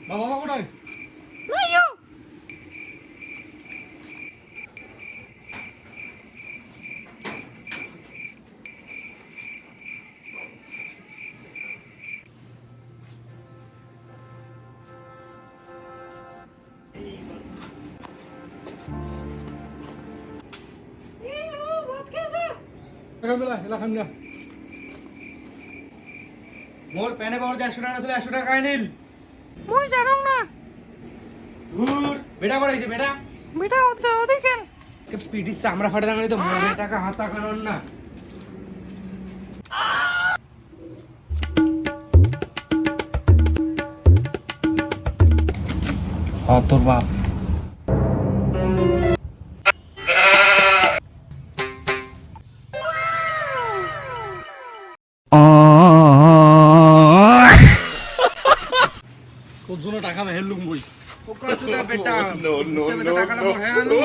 বাবা বাবা কোথায়? মোর প্যানে পাওয়ার 100 টাকা দিলে 100 টাকা কাই নিল মুই জানো না ধুর বেটা করাইছে বেটা বেটা হচ্ছে ওদিকে কে পিটি চামড়া ফাটা দাঁড়াই তো মোরে টাকা হাতা কারণ না হ্যাঁ তোর বাপ তোর জন্য টাকা না হেললুম বই ওকা চুদা বেটা নো নো নো টাকা না মোর হেলু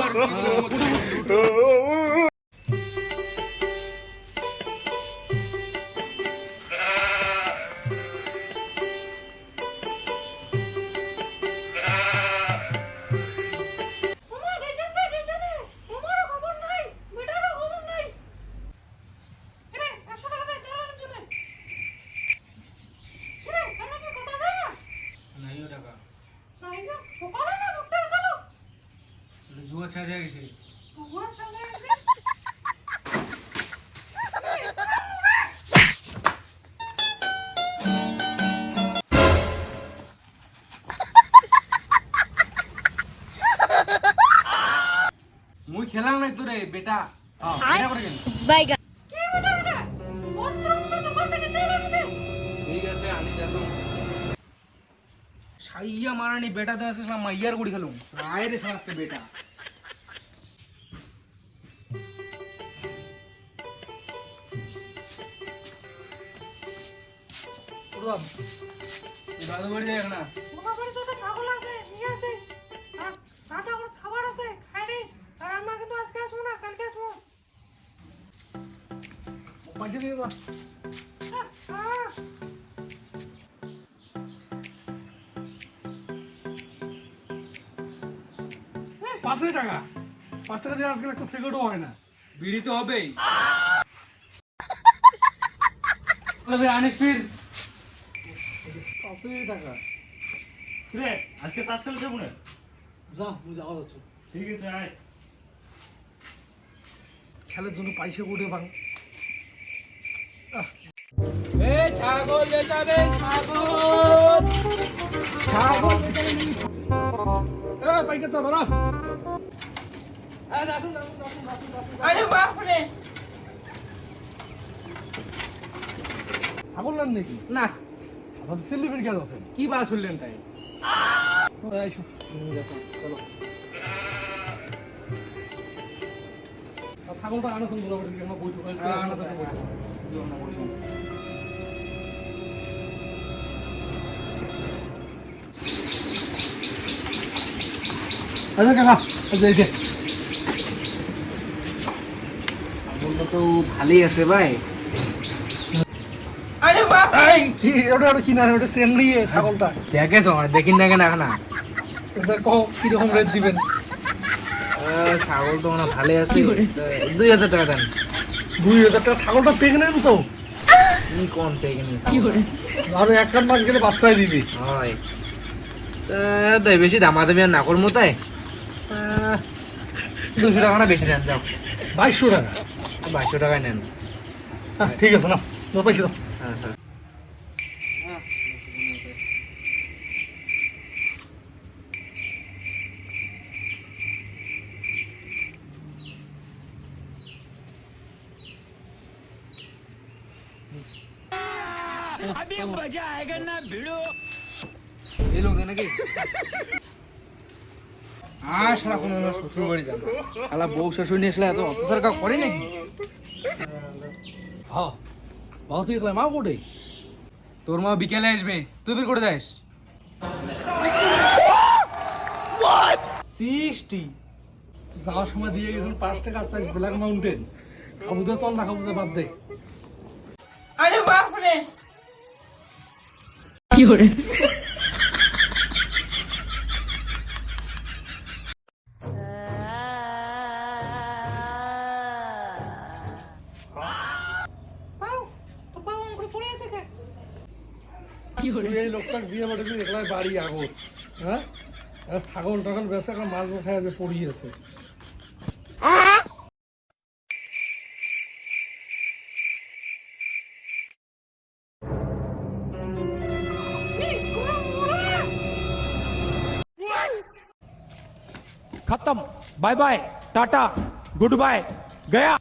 আমার গেছনে তোমারও খবর নাই বেটারও খবর নাই এরে 100 টাকা দে দেওয়ার জন্য এরে আমাকে কথা দে না নাইও টাকা নাই না সকালে না ঢুকতে চলো জুয়া ছাড়া গেছে তোমার সামনে এসে মুই খেলাম নাই তোরে বেটা বেটা করে গেল বাইগা কি বেটা বেটা বন্ধ তো দোকান থেকে তেল আনতে ঠিক আছে আমি যাতাম সাইয়া মারানি বেটা তো আজকে মাইয়ার গুড়ি খেলুম রায় রে সমস্ত বেটা পুরো দাদু বাড়ি যাই না তোমার বাড়ি তো ছাগল আছে নিয়ে আসে আর রাতে আমার খাবার আছে খাই নিস আর আমরা কিন্তু আজকে আসবো না কালকে আসবো পয়সা দিয়ে দাও হ্যাঁ পাঁচশো টাকা 5 টাকা দিয়ে আজকাল একটা সিগারেটও হয় না বিড়ি তো হবেই আনিস ফির 500 টাকা রে আজকে তাস খেলে যাবো না যা মুই যাওয়া যাচ্ছ ঠিক আছে আয় খেলার জন্য পয়সা উঠে ভাঙ এ ছাগল বেচাবেন ছাগল ছাগল বেচাবেন এ পাইকে তো ধরো আরে বাপ রে ছাগল নেন নাকি না আপনাদের সিলিপির কাজ আছে কি বা শুনলেন তাই চলো ছাগলটা আনাছেন বরাবর আমরা বইতে আচ্ছা কাকা আচ্ছা এই ছাগলটা তো ভালোই আছে ভাই। আরে বাপ কি ওটা ওটা কিনা ওটা সেল নিয়ে ছাগলটা দেখেছো দেখিন দেখেন এখন না এটা কম কিরকম রেট দিবেন ছাগল তো মানে ভালোই আছে 2000 টাকা দেন 2000 টাকা ছাগলটা প্রেগনেন্ট তো তুমি কোন পেগনি কি করে আরো 1 মাস গেলে বাচ্চাই দিবি হয় তাই বেশি দামাদামি আর না করবো তাই 200 টাকা না বেশি দেন যাও 2200 টাকা 2200 টাকায় নেন ঠিক আছে না পয়সা দাও হ্যাঁ হ্যাঁ अभी मजा आएगा ना भिड़ो এই লোক নাকি শালা কোনো শ্বশুর বাড়ি যাবে শালা বউ শ্বশুর নিয়ে আসলে এত অফিসার কাউ করে নাকি হ্যাঁ বাবা তুই একলা মা কোটে তোর মা বিকেলে আসবে তুই বের করে যাস 60 যাওয়ার সময় দিয়ে গেছেন 5 টাকা চাই ব্ল্যাক মাউন্টেন খাবুদা চল না খাবুদা বাদ দে আরে বাপ রে কি করে তুই এই লোকটাকে দিয়ে পাঠিয়েছিস একলাই বাড়ি আগর, হ্যাঁ? ছাগল টাগল বেঁচে এখন মাছ খায় যে পড়িয়েছে। खत्म, bye bye, tata, goodbye, गया।